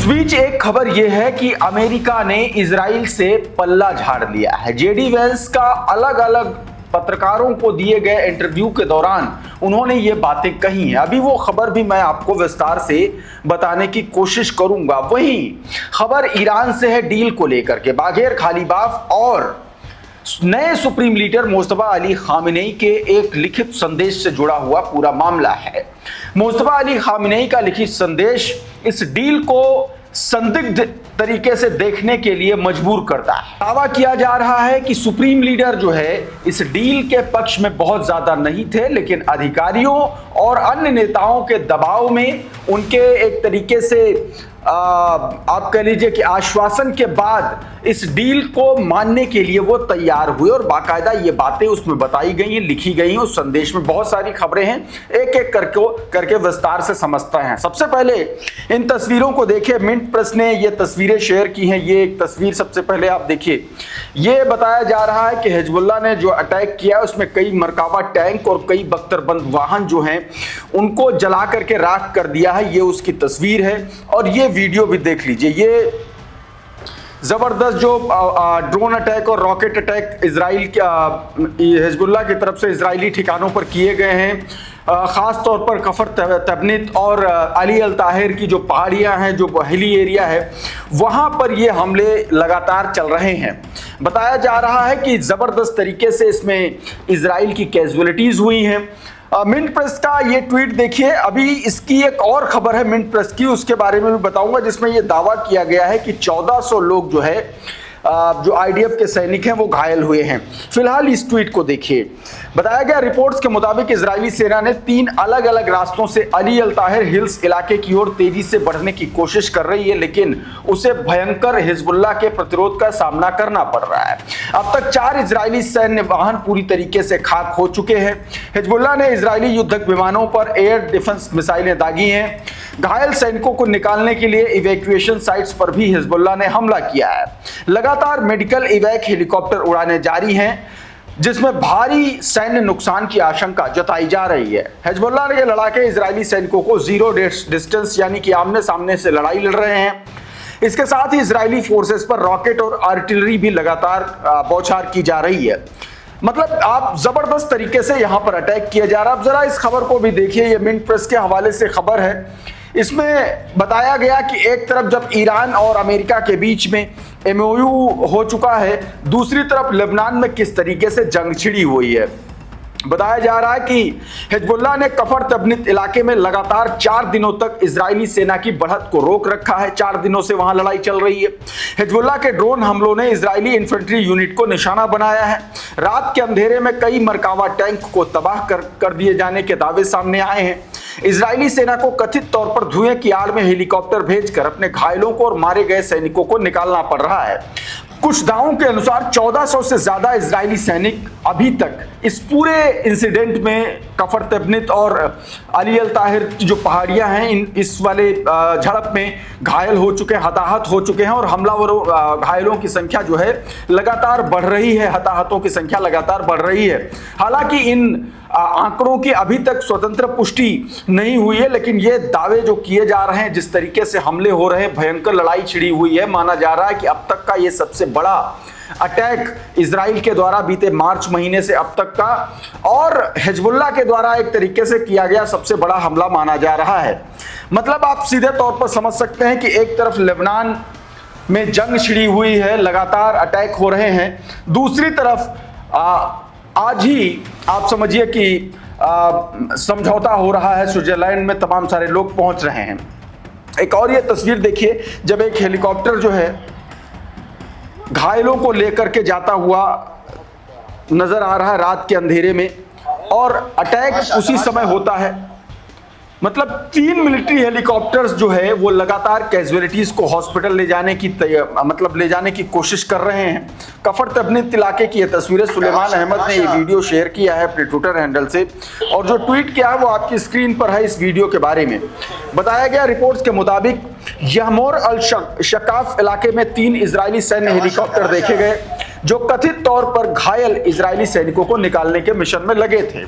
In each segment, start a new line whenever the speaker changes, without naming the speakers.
बीच एक खबर यह है कि अमेरिका ने इजराइल से पल्ला झाड़ लिया है। जेडी वेंस का अलग अलग पत्रकारों को दिए गए इंटरव्यू के दौरान उन्होंने ये बातें कही हैं। अभी वो खबर भी मैं आपको विस्तार से बताने की कोशिश करूंगा। वहीं खबर ईरान से है डील को लेकर के। बागेर खालीबाफ और नए supreme leader Mustafa Ali Khamenei के एक लिखित संदेश से जुड़ा हुआ पूरा मामला है। मुस्तफा अली खामेनेई का लिखित संदेश इस डील को संदिग्ध तरीके से देखने के लिए मजबूर करता है। दावा किया जा रहा है कि सुप्रीम लीडर जो है इस डील के पक्ष में बहुत ज्यादा नहीं थे, लेकिन अधिकारियों और अन्य नेताओं के दबाव में उनके एक तरीके से आप कह लीजिए कि आश्वासन के बाद इस डील को मानने के लिए वो तैयार हुए और बाकायदा ये बातें उसमें बताई गई हैं, लिखी गई हैं। उस संदेश में बहुत सारी खबरें हैं, एक एक करके विस्तार से समझते हैं। सबसे पहले इन तस्वीरों को देखिए। मिंट प्रेस ने ये तस्वीरें शेयर की हैं। ये एक तस्वीर सबसे पहले आप देखिए। ये बताया जा रहा है कि हिजबुल्लाह ने जो अटैक किया उसमें कई मरकाबा टैंक और कई बख्तरबंद वाहन जो हैं उनको जला करके राख कर दिया है। ये उसकी तस्वीर है और ये वीडियो भी देख लीजिए। ये जबरदस्त जो ड्रोन अटैक और रॉकेट अटैक इजराइल हिजबुल्लाह की तरफ से इजरायली ठिकानों पर किए गए हैं। खास तौर पर कफर तबनीत और अली अल ताहिर की जो पहाड़ियां हैं, जो हिली एरिया है, वहां पर ये हमले लगातार चल रहे हैं। बताया जा रहा है कि जबरदस्त तरीके से इसमें इजराइल की कैजुअलिटीज हुई हैं। मिंट प्रेस का ये ट्वीट देखिए। अभी इसकी एक और खबर है मिंट प्रेस की, उसके बारे में भी बताऊंगा, जिसमें ये दावा किया गया है कि 1400 लोग जो है जो आईडीएफ के सैनिक हैं वो घायल हुए हैं। फिलहाल इस ट्वीट को देखिए। बताया गया रिपोर्ट्स के मुताबिक इजरायली सेना ने 3 अलग अलग रास्तों से अली अल ताहिर हिल्स इलाके की ओर तेजी से बढ़ने की कोशिश कर रही है, लेकिन उसे भयंकर हिजबुल्लाह के प्रतिरोध का सामना करना पड़ रहा है। अब तक 4 इजरायली सैन्य वाहन पूरी तरीके से खाक हो चुके हैं। हिजबुल्लाह ने इजरायली युद्धक विमानों पर एयर डिफेंस मिसाइलें दागी हैं। घायल सैनिकों को निकालने के लिए इवैक्यूएशन साइट्स पर भी हिजबुल्लाह ने हमला किया है। लगातार मेडिकल इवैक हेलीकॉप्टर उड़ाने जारी हैं, जिसमें भारी सैन्य नुकसान की आशंका जताई जा रही है। हिजबुल्लाह के लड़ाके इजरायली सैनिकों को जीरो डिस्टेंस यानी कि आमने सामने से लड़ाई लड़ रहे हैं। इसके साथ ही इजरायली फोर्सेस पर रॉकेट और आर्टिलरी भी लगातार बौछार की जा रही है। मतलब आप जबरदस्त तरीके से यहां पर अटैक किया जा रहा है। अब जरा इस खबर को भी देखिए। ये मिंट प्रेस के हवाले से खबर है। इसमें बताया गया कि एक तरफ जब ईरान और अमेरिका के बीच में एमओयू हो चुका है, दूसरी तरफ लेबनान में किस तरीके से जंग छिड़ी हुई है। बताया जा रहा है कि हिजबुल्लाह ने कफर तबनीत इलाके में लगातार 4 दिनों तक इजरायली सेना की बढ़त को रोक रखा है। 4 दिनों से वहां लड़ाई चल रही है। हिजबुल्लाह के ड्रोन हमलों ने इजरायली इन्फेंट्री यूनिट को निशाना बनाया है। रात के अंधेरे में कई मरकावा टैंक को तबाह कर दिए जाने के दावे सामने आए हैं। इजरायली सेना को कथित तौर पर धुएं की आड़ में हेलीकॉप्टर भेजकर अपने घायलों को और मारे गए सैनिकों को निकालना पड़ रहा है। कुछ दावों के अनुसार 1400 से ज्यादा इजरायली सैनिक अभी तक इस पूरे इंसिडेंट में कफर तबनीत और अली अल ताहिर की जो पहाड़ियां हैं इस वाले झड़प में घायल हो चुके हैं, हताहत हो चुके हैं और हमलावरों घायलों की संख्या जो है लगातार बढ़ रही है, हताहतों की संख्या लगातार बढ़ रही है। हालांकि इन आंकड़ों की अभी तक स्वतंत्र पुष्टि नहीं हुई है, लेकिन ये दावे जो किए जा रहे हैं, जिस तरीके से हमले हो रहे हैं, भयंकर लड़ाई छिड़ी हुई है, माना जा रहा है कि अब तक का ये सबसे बड़ा अटैक इजराइल के द्वारा बीते मार्च महीने से अब तक का और हिजबुल्लाह के द्वारा एक तरीके से किया गया सबसे बड़ा हमला माना जा रहा है। मतलब आप सीधे तौर पर समझ सकते हैं कि एक तरफ लेबनान में जंग छिड़ी हुई है, लगातार अटैक हो रहे हैं, दूसरी तरफ आज ही आप समझिए कि समझौता हो रहा है, स्विट्जरलैंड में तमाम सारे लोग पहुंच रहे हैं। एक और ये तस्वीर देखिए, जब एक हेलीकॉप्टर जो है घायलों को लेकर के जाता हुआ नजर आ रहा है रात के अंधेरे में, और अटैक उसी समय होता है। मतलब 3 मिलिट्री हेलीकॉप्टर्स जो है वो लगातार कैजुअलिटीज को हॉस्पिटल ले जाने की कोशिश कर रहे हैं। कफर तबनीत इलाके की ये तस्वीरें सुलेमान अहमद ने ये वीडियो शेयर किया है अपने ट्विटर हैंडल से, और जो ट्वीट किया है वो आपकी स्क्रीन पर है। इस वीडियो के बारे में बताया गया रिपोर्ट्स के मुताबिक यहमोर अल शकाफ इलाके में 3 इजरायली सैन्य हेलीकॉप्टर देखे गए जो कथित तौर पर घायल इजरायली सैनिकों को निकालने के मिशन में लगे थे।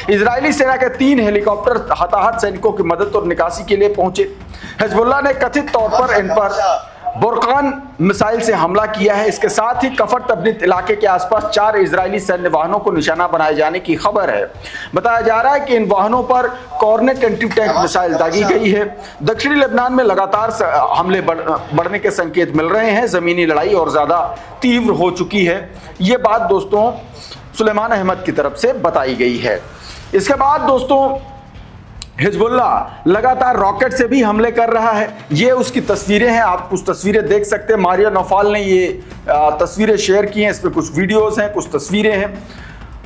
इजरायली सेना के 3 हेलीकॉप्टर हताहत सैनिकों की मदद और निकासी के लिए पहुंचे। हिजबुल्लाह ने कथित तौर पर इन पर बुरकान मिसाइल से हमला किया है। इसके साथ ही कफर तबनीत इलाके के आसपास 4 इजरायली सैन्य वाहनों को निशाना बनाए जाने की खबर है। बताया जा रहा है कि इन वाहनों पर कॉर्नेट एंटी टैंक मिसाइल दागी गई है। दक्षिणी लेबनान में लगातार हमले बढ़ने के संकेत मिल रहे हैं। जमीनी लड़ाई और ज्यादा तीव्र हो चुकी है। ये बात दोस्तों सुलेमान अहमद की तरफ से बताई गई है। इसके बाद दोस्तों हिजबुल्लाह लगातार रॉकेट से भी हमले कर रहा है। ये उसकी तस्वीरें हैं, आप कुछ तस्वीरें देख सकते हैं। मारिया नौफाल ने ये तस्वीरें शेयर की हैं, इसमें कुछ वीडियोस हैं, कुछ तस्वीरें हैं।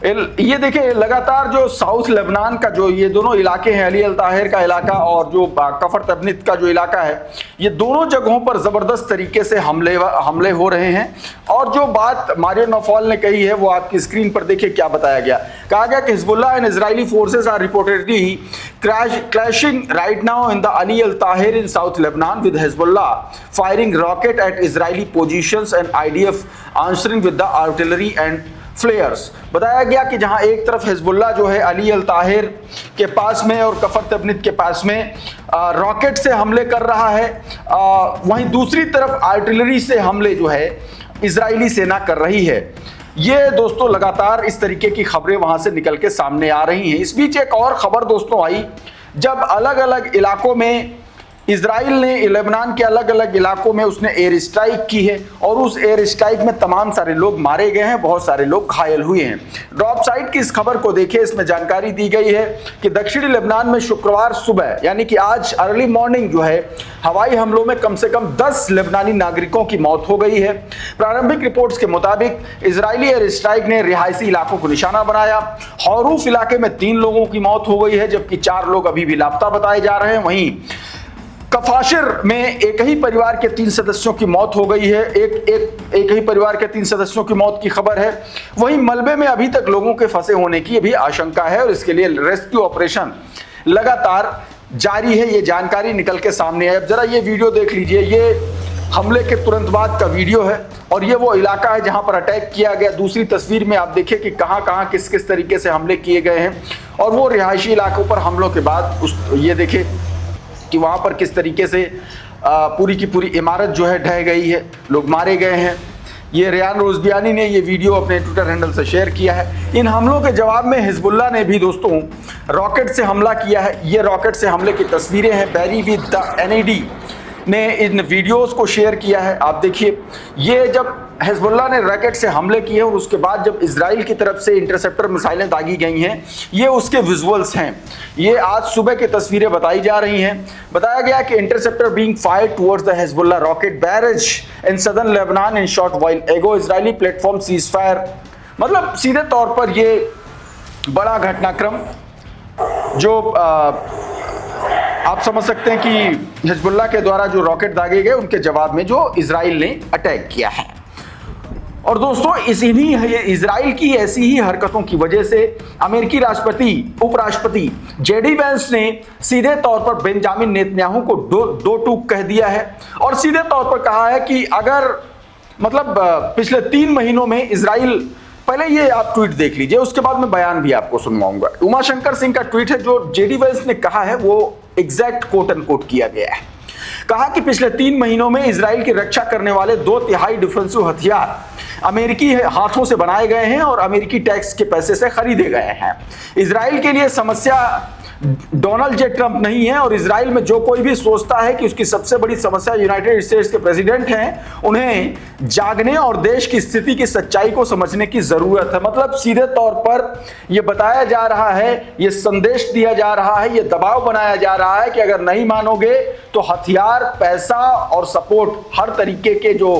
ये देखिए लगातार जो साउथ लेबनान का जो ये दोनों इलाके हैं, अली अल ताहिर का इलाका और जो कफर तबनीत का जो इलाका है, ये दोनों जगहों पर जबरदस्त तरीके से हमले हो रहे हैं। और जो बात मारिया नौफाल ने कही है वो आपकी स्क्रीन पर देखिए क्या बताया गया। कहा गया कि Hezbollah and Israeli forces are reportedly clashing right now in the Ali Al Tahir in South Lebanon, with Hezbollah firing rocket at Israeli positions and IDF answering with the artillery and फ्लेयर्स। बताया गया कि जहां एक तरफ Hezbollah जो है अली अल ताहिर के पास में और कफर तबनीत के पास में रॉकेट से हमले कर रहा है, वहीं दूसरी तरफ आर्टिलरी से हमले जो है इजरायली सेना कर रही है। ये दोस्तों लगातार इस तरीके की खबरें वहां से निकल के सामने आ रही हैं। इस बीच एक और खबर दोस्तों आई, जब अलग अलग इलाकों में इजराइल ने लेबनान के अलग अलग इलाकों में उसने एयर स्ट्राइक की है और उस एयर स्ट्राइक में तमाम सारे लोग मारे गए हैं, बहुत सारे लोग घायल हुए हैं। ड्रॉप साइट की इस खबर को देखिए, इसमें जानकारी दी गई है कि दक्षिणी लेबनान में शुक्रवार सुबह यानी कि आज अर्ली मॉर्निंग जो है हवाई हमलों में कम से कम 10 लेबनानी नागरिकों की मौत हो गई है। प्रारंभिक रिपोर्ट्स के मुताबिक इजरायली एयर स्ट्राइक ने रिहायशी इलाकों को निशाना बनाया। हौरूफ इलाके में 3 लोगों की मौत हो गई है, जबकि 4 लोग अभी भी लापता बताए जा रहे हैं। वहीं कफाशिर में एक ही परिवार के 3 सदस्यों की मौत हो गई है। एक ही परिवार के 3 सदस्यों की मौत की खबर है। वहीं मलबे में अभी तक लोगों के फंसे होने की भी आशंका है और इसके लिए रेस्क्यू ऑपरेशन लगातार जारी है। ये जानकारी निकल के सामने है। अब जरा ये वीडियो देख लीजिए, ये हमले के तुरंत बाद का वीडियो है और ये वो इलाका है जहां पर अटैक किया गया। दूसरी तस्वीर में आप देखिए कि कहां किस किस तरीके से हमले किए गए हैं और वो रिहायशी इलाकों पर हमलों के बाद ये देखिए कि वहां पर किस तरीके से पूरी की पूरी इमारत जो है ढह गई है, लोग मारे गए हैं। ये रियान रोजबियानी ने ये वीडियो अपने ट्विटर हैंडल से शेयर किया है। इन हमलों के जवाब में हिजबुल्लाह ने भी दोस्तों रॉकेट से हमला किया है। ये रॉकेट से हमले की तस्वीरें हैं। बैरी विद द एनएडी ने इन वीडियोस को शेयर किया है। आप देखिए, ये जब हिजबुल्लाह ने रॉकेट से हमले किए और उसके बाद जब इजराइल की तरफ से इंटरसेप्टर मिसाइलें दागी गई हैं, ये उसके विजुअल्स हैं। ये आज सुबह की तस्वीरें बताई जा रही हैं। बताया गया कि interceptor being fired towards the Hezbollah rocket barrage in southern Lebanon in short while एगो इजरायली प्लेटफॉर्म सीज फायर। मतलब सीधे तौर पर ये बड़ा घटनाक्रम जो आप समझ सकते हैं कि हिजबुल्लाह के द्वारा जो रॉकेट दागे गए उनके जवाब में जो इजराइल ने अटैक किया है। और दोस्तों इजराइल की ऐसी ही हरकतों की वजह से अमेरिकी उपराष्ट्रपति जेडी वेंस ने सीधे तौर पर बेंजामिन नेतन्याहू को दो टूक कह दिया है और सीधे तौर पर कहा है कि अगर मतलब पिछले 3 महीनों में इजराइल, पहले ये आप ट्वीट देख लीजिए, उसके बाद मैं बयान भी आपको सुनवाऊंगा। उमाशंकर सिंह का ट्वीट है जो जेडी वेंस ने कहा है, वो एग्जैक्ट कोट एंड कोट किया गया है। कहा कि पिछले 3 महीनों में इजराइल की रक्षा करने वाले 2/3 डिफेंसिव हथियार अमेरिकी हाथों से बनाए गए हैं और अमेरिकी टैक्स के पैसे से खरीदे गए हैं। इजराइल के लिए समस्या डोनाल्ड जे ट्रंप नहीं है और इजराइल में जो कोई भी सोचता है कि उसकी सबसे बड़ी समस्या यूनाइटेड स्टेट्स के प्रेसिडेंट हैं, उन्हें जागने और देश की स्थिति की सच्चाई को समझने की जरूरत है। मतलब सीधे तौर पर यह बताया जा रहा है, यह संदेश दिया जा रहा है, यह दबाव बनाया जा रहा है कि अगर नहीं मानोगे तो हथियार, पैसा और सपोर्ट हर तरीके के जो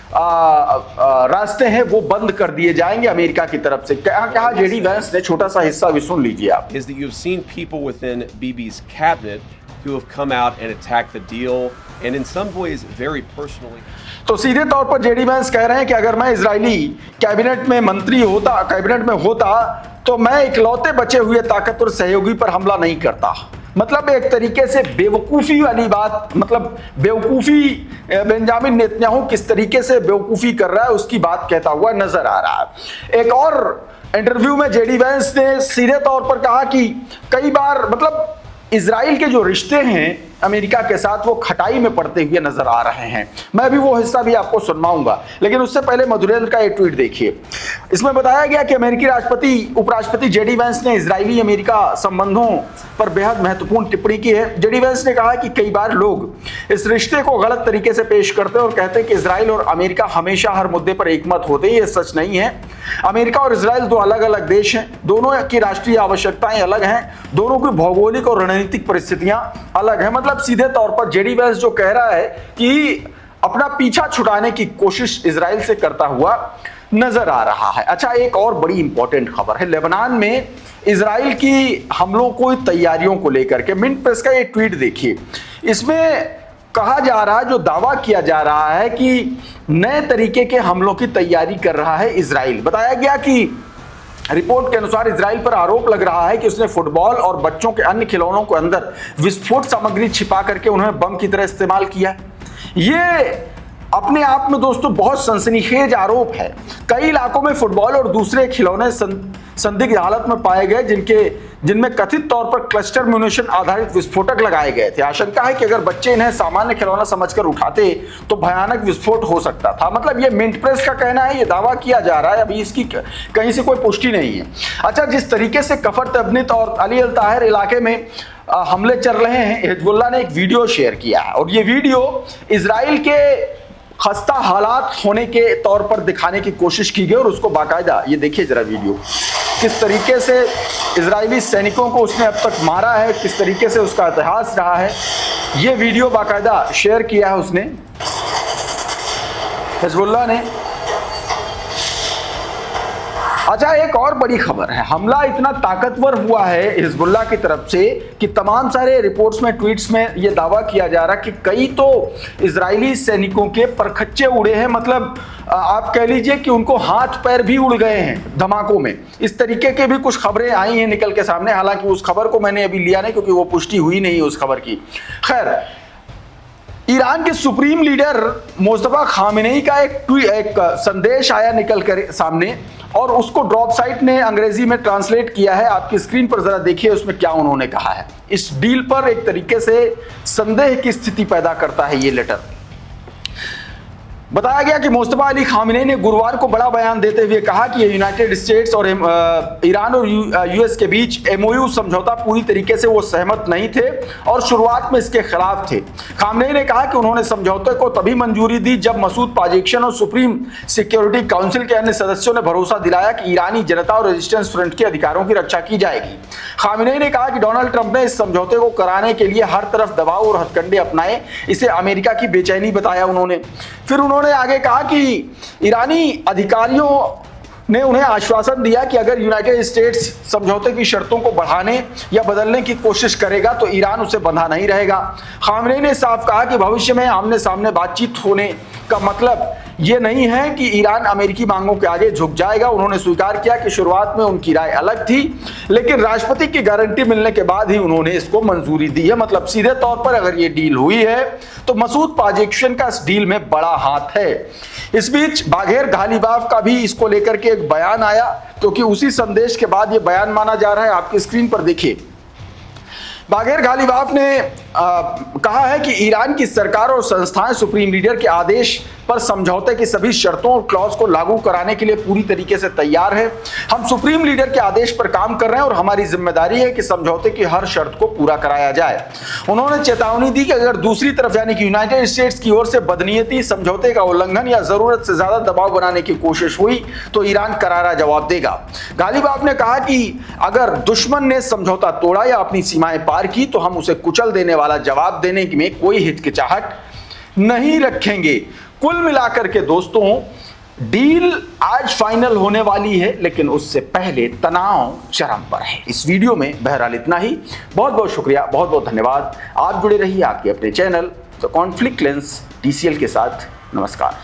रास्ते हैं वो बंद कर दिए जाएंगे अमेरिका की तरफ से। कहा जेडी वेंस ने, छोटा सा हिस्सा भी सुन लीजिए आप।
Is that you've seen people within Bibi's cabinet who have come out and attacked the deal and in some ways very personally.
तो सीधे तौर पर जेडी वेंस कह रहे हैं कि अगर मैं इजरायली कैबिनेट में मंत्री होता तो मैं इकलौते बचे हुए ताकतवर सहयोगी पर हमला नहीं करता। मतलब एक तरीके से बेवकूफ़ी वाली बात, मतलब बेवकूफ़ी, बेंजामिन नेतन्याहू किस तरीके से बेवकूफ़ी कर रहा है उसकी बात कहता हुआ नजर आ रहा है। एक और इंटरव्यू में जेडी वैंस ने सीधे तौर पर कहा कि कई बार मतलब इजराइल के जो रिश्ते हैं अमेरिका के साथ वो खटाई में पड़ते हुए नजर आ रहे हैं। मैं भी वो हिस्सा भी आपको सुनवाऊंगा, लेकिन उससे पहले मधुरेंद्र का ये ट्वीट देखिए। इसमें बताया गया कि अमेरिकी राष्ट्रपति उपराष्ट्रपति जेडी वैंस ने इजरायली अमेरिका संबंधों पर बेहद महत्वपूर्ण टिप्पणी की है। जेडी वैंस ने कहा कि कई बार लोग इस रिश्ते को गलत तरीके से पेश करते हैं और कहते हैं कि इजराइल और अमेरिका हमेशा हर मुद्दे पर एकमत होते हैं। ये सच नहीं है। अमेरिका और इजराइल दो अलग अलग देश हैं, दोनों की राष्ट्रीय आवश्यकताएं अलग हैं, दोनों की भौगोलिक और रणनीतिक परिस्थितियां अलग हैं। मतलब सीधे तौर पर जेडी वैंस जो कह रहा है कि अपना पीछा छुड़ाने की कोशिश इजराइल से करता हुआ नजर आ रहा है। अच्छा, एक और बड़ी इंपॉर्टेंट खबर है। लेबनान में इजराइल की हमलों को तैयारियों को लेकर के मिंट प्रेस का ये ट्वीट देखिए। इसमें कहा जा रहा है, जो दावा किया जा रहा है कि नए तरीके के हमलों की तैयारी कर रहा है इजराइल। बताया गया कि रिपोर्ट के अनुसार इजराइल पर आरोप लग रहा है कि उसने फुटबॉल और बच्चों के अन्य खिलौनों के अंदर विस्फोट सामग्री छिपा करके उन्हें बम की तरह इस्तेमाल किया। ये अपने आप में दोस्तों बहुत सनसनीखेज आरोप है। कई इलाकों में फुटबॉल और दूसरे खिलौने संदिग्ध हालत में पाए गए जिनमें कथित तौर पर क्लस्टर म्यूनिशन आधारित विस्फोटक लगाए गए थे। आशंका है कि अगर बच्चे इन्हें सामान्य खिलौना समझकर उठाते तो भयानक विस्फोट हो सकता था। मतलब ये मिंट प्रेस का कहना है, ये दावा किया जा रहा है, अभी इसकी कहीं से कोई पुष्टि नहीं है। अच्छा, जिस तरीके से कफर तबनीत और अली अल ताहिर इलाके में हमले चल रहे हैं, हिजबुल्लाह ने एक वीडियो शेयर किया है और ये वीडियो इजराइल के खस्ता हालात होने के तौर पर दिखाने की कोशिश की गई और उसको बाकायदा, ये देखिए जरा वीडियो, किस तरीके से इजरायली सैनिकों को उसने अब तक मारा है, किस तरीके से उसका इतिहास रहा है। ये वीडियो बाकायदा शेयर किया है उसने, हिजबुल्लाह ने। अच्छा, एक और बड़ी खबर है। हमला इतना ताकतवर हुआ है हिजबुल्लाह की तरफ से कि तमाम सारे रिपोर्ट्स में, ट्वीट्स में यह दावा किया जा रहा है कि कई तो इजरायली सैनिकों के परखच्चे उड़े हैं। मतलब आप कह लीजिए कि उनको हाथ पैर भी उड़ गए हैं धमाकों में। इस तरीके के भी कुछ खबरें आई हैं निकल के सामने। हालांकि उस खबर को मैंने अभी लिया नहीं क्योंकि वो पुष्टि हुई नहीं उस खबर की। खैर, ईरान के सुप्रीम लीडर मुस्तफा खामेनेई का एक संदेश आया निकल कर सामने और उसको ड्रॉप साइट ने अंग्रेजी में ट्रांसलेट किया है। आपकी स्क्रीन पर जरा देखिए उसमें क्या उन्होंने कहा है। इस डील पर एक तरीके से संदेह की स्थिति पैदा करता है ये लेटर। बताया गया कि मुस्तफा अली खामेनेई ने गुरुवार को बड़ा बयान देते हुए कहा कि यूनाइटेड स्टेट्स और ईरान और यूएस के बीच एमओयू समझौता पूरी तरीके से वो सहमत नहीं थे और शुरुआत में इसके खिलाफ थे। खामेनेई ने कहा कि उन्होंने समझौते को तभी मंजूरी दी जब मसूद पाजेक्शन और सुप्रीम सिक्योरिटी काउंसिल के अन्य सदस्यों ने भरोसा दिलाया कि ईरानी जनता और रेजिस्टेंस फ्रंट के अधिकारों की रक्षा की जाएगी। खामेनेई ने कहा कि डोनाल्ड ट्रंप ने इस समझौते को कराने के लिए हर तरफ दबाव और हथकंडे अपनाए, इसे अमेरिका की बेचैनी बताया उन्होंने। फिर उन्होंने आगे कहा कि ईरानी अधिकारियों ने उन्हें आश्वासन दिया कि अगर यूनाइटेड स्टेट्स समझौते की शर्तों को बढ़ाने या बदलने की कोशिश करेगा तो ईरान उसे बंधा नहीं रहेगा। खामेनेई ने साफ कहा कि भविष्य में आमने सामने बातचीत होने का मतलब ये नहीं है कि ईरान अमेरिकी मांगों के आगे झुक जाएगा। उन्होंने स्वीकार किया कि शुरुआत में उनकी राय अलग थी, लेकिन राष्ट्रपति की गारंटी मिलने के बाद ही उन्होंने इसको मंजूरी दी है। मतलब सीधे तौर पर अगर ये डील हुई है तो मसूद पाजेक्शन का इस डील में बड़ा हाथ है। इस बीच बाघेर घालीबाफ का भी इसको लेकर के एक बयान आया, क्योंकि उसी संदेश के बाद ये बयान माना जा रहा है। आपकी स्क्रीन पर देखिए, बाघेर घालीबाफ ने कहा है कि ईरान की सरकार और संस्थाएं सुप्रीम लीडर के आदेश पर समझौते की सभी शर्तों और क्लॉज को लागू कराने के लिए पूरी तरीके से तैयार है। हम सुप्रीम लीडर के आदेश पर काम कर रहे हैं और हमारी जिम्मेदारी है कि समझौते की हर शर्त को पूरा कराया जाए। उन्होंने चेतावनी दी कि अगर दूसरी तरफ यानी कि यूनाइटेड स्टेट्स की ओर से बदनीयती, समझौते का उल्लंघन या जरूरत से ज्यादा दबाव बनाने की कोशिश हुई तो ईरान करारा जवाब देगा। घालीबाफ ने कहा कि अगर दुश्मन ने समझौता तोड़ा या अपनी सीमाएं पार की तो हम उसे कुचल देने वाला जवाब देने में कोई हिचकिचाहट नहीं रखेंगे। कुल मिलाकर के दोस्तों, डील आज फाइनल होने वाली है, लेकिन उससे पहले तनाव चरम पर है। इस वीडियो में बहरहाल इतना ही। बहुत बहुत शुक्रिया, बहुत बहुत धन्यवाद। आप जुड़े रहिए आपके अपने channel the conflict lens TCL के साथ। नमस्कार।